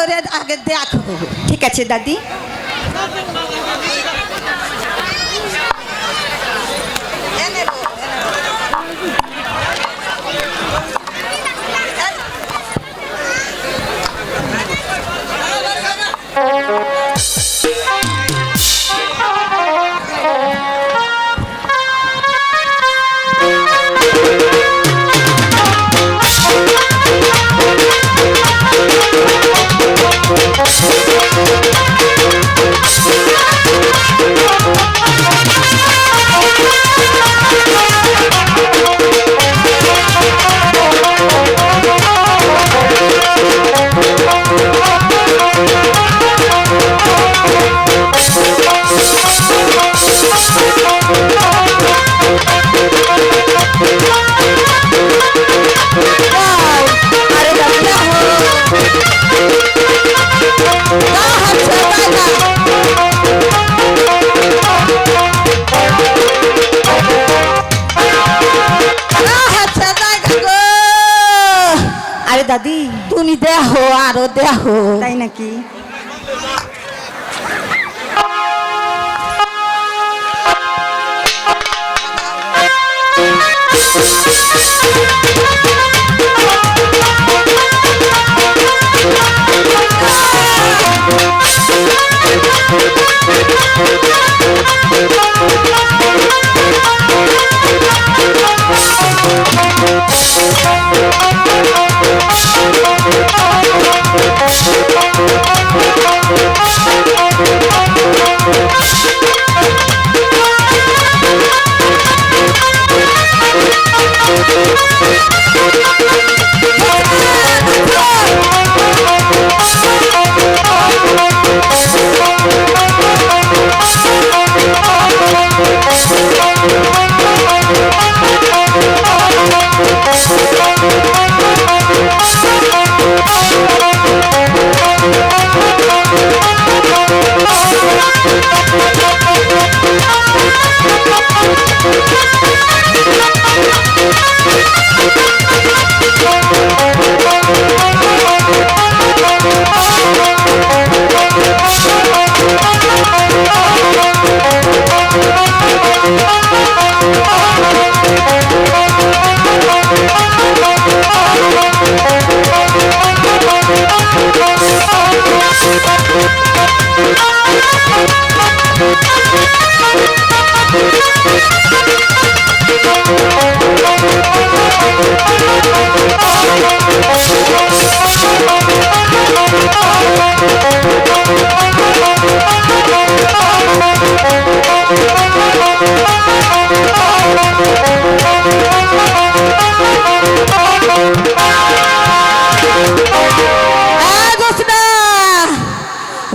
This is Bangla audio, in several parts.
করে আগে দেখো। ঠিক আছে দাদি। দাদি তুমি দেখো আরো দেখো। তাই নাকি?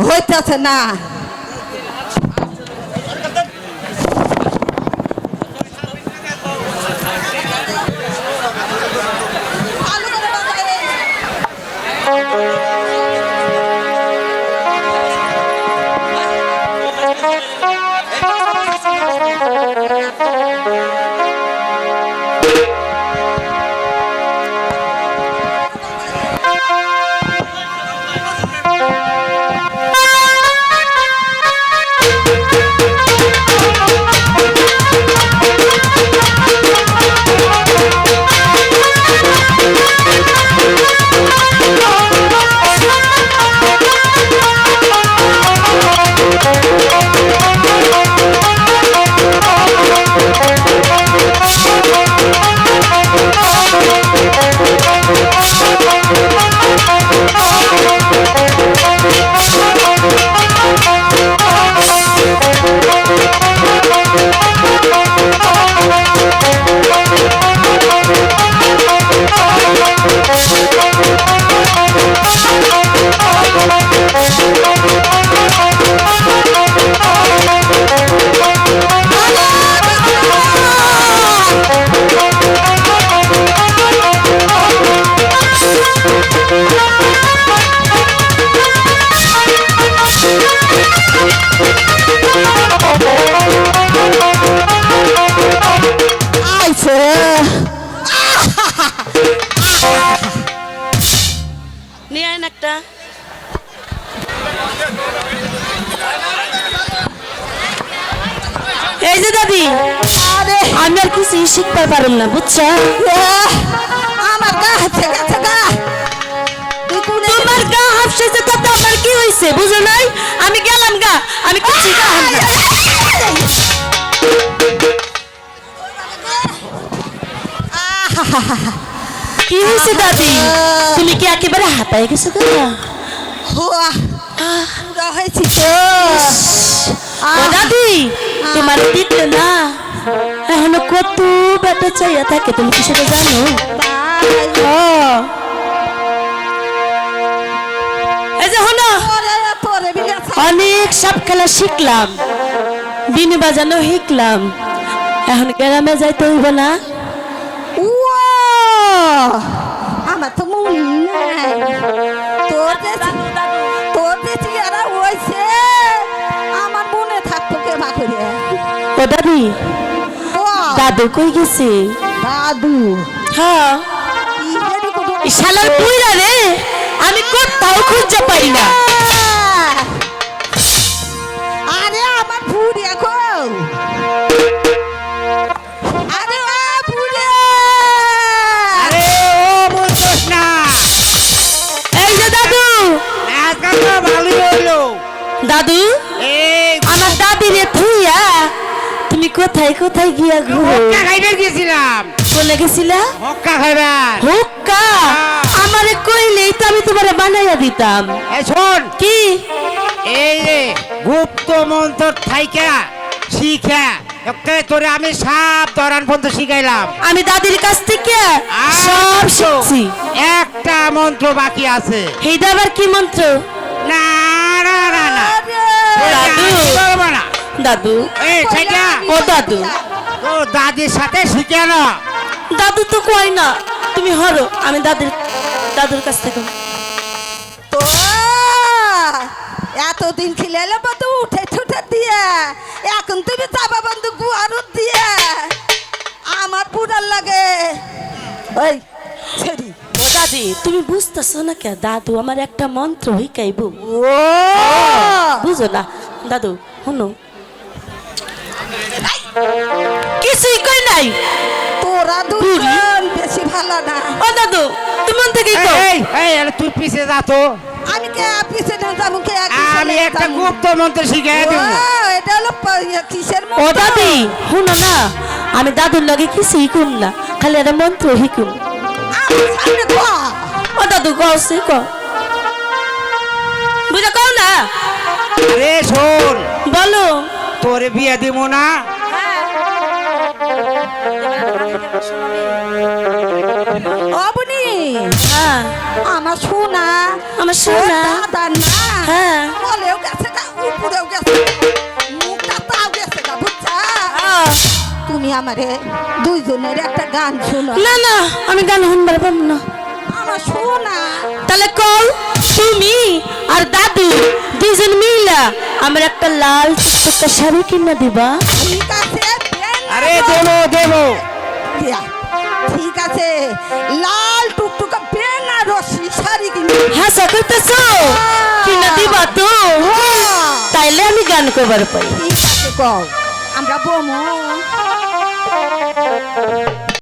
হইতেছে না। নিয়ে আয় না একটা। এই যে দাদি, আরে আমি আর কিছু শিখতে পারলাম না, বুঝছো? আমার গা হাতে গেছে গা। তুই কোনে তোমার গা হাফসেছে, তাতে আমার কি হয়েছে বুঝো নাই? আমি গেলাম গা, আমি কিছু গাম না। কি হয়েছে দাদি? তুমি কি একেবারে হাঁপায় গেছো গা? হুয়া পুরা হয়েছি তো। ও দাদি, তোমার দিতে না এখনো কত বেটা চাইয়া থাকে, তুমি কি সেটা জানো? ও এই যে হলো, তোরে বিলে অনেক সব খেলা শিখলাম, বিন বাজানো শিখলাম, এখন গ্রামে যাইতে হইব না? উয়া আমার তো মনে নাই। তোর যে চেহারা হয়েছে আমার মনে থাকতো কে বা করে। ও দাদি, ও দাদু কই গেছে? দাদু হ্যাঁ, কি জানি কত এই শালার বুইরা রে আমি কোথাও খুঁজে পাই না। আরে আমার ভুড়ি এখন। আরে ও ভুড়ি। আরে ও বলছস না, এই যে দাদু, আজকাল তো ভালোই হইলো। দাদু এই আমার দাদি রে থুইয়া তুমি কোথায় কোথায় গিয়া ঘুরো? হক্কা খাইবার গেছিলাম, বলে গেছিলা হক্কা খাইবার। হুক্কা? আমারে কইলেই তো আমি তোমারে বানাইয়া দিতাম। এই শোন, কি? এই রে গুপ্ত মন্ত্র থাইকা শিখা ওকে তোরে আমি সাপ ধরান পর্যন্ত শিখাইলাম। আমি দাদির কাছ থেকে আর সব তো শিখছি। একটা মন্ত্র বাকি আছে। এইটা আবার কি মন্ত্র? না না না না, দাদু। আমি বলবো না। দাদু, এই সেটা ও দাদু, তো দাদির সাথে শিখে না। দাদু তো কই না, তুমি হরো, আমি দাদুর কাছ থেকে। তো এতদিন খিলাইলে তো উঠে ছুটে দিয়ে এখন তুমি চাপা বন্ধু গুয়ারত দিয়ে আমার পুরার লাগে। ওই ছেড়ি ও দাদি, তুমি বুঝতেছো না কে? দাদু আমার একটা মন্ত্র শিখাইব, ও বুঝো না? দাদু শুনো, কিছুই কই নাই। তোরা দুজন বেশি ভালো না। ও দাদু, তুমি মন থেকেই কও। এই এই আরে তুই পিছে যা তো, আমি কে পিছনে যাবো কে আমি একটা গুপ্ত মন্ত্র শিখাই দেব। এটা হলো কিসের ও দাদি শুনো না, আমি দাদুর লগে কিছুই কম না, খালি একটা মন্ত্র শিখুন। সামনে কো ও দাদু কওছে ক, বুঝা কও না, আরে শোন, বলো। তোরে বিয়ে দিব না। অবনি হ্যাঁ, আমার সোনা আমার সোনা। দাদা না হ্যাঁ। বলেও গেছে না উপরেও গেছে মুখটা তাও গেছে না বুঝছা। তুমি আমারে দুইজনের একটা গান শোনো। না না, আমি গান শুনবার পাবো না। আমার সোনা তাহলে কও, তুমি আর দাদু দুজন মিলা আমার একটা লাল একটা শাড়ি কিনা দিবা। ঠিক আছে আরে দেবো দেবো। দিয়া, ঠিক আছে লাল টুকটুকা বেনারসি শাড়ি কিনে হ্যাঁ কইতেছ কিনা দিবা তো? তাইলে আমি গান করবার পাই। ঠিক আছে কও আমরা বমো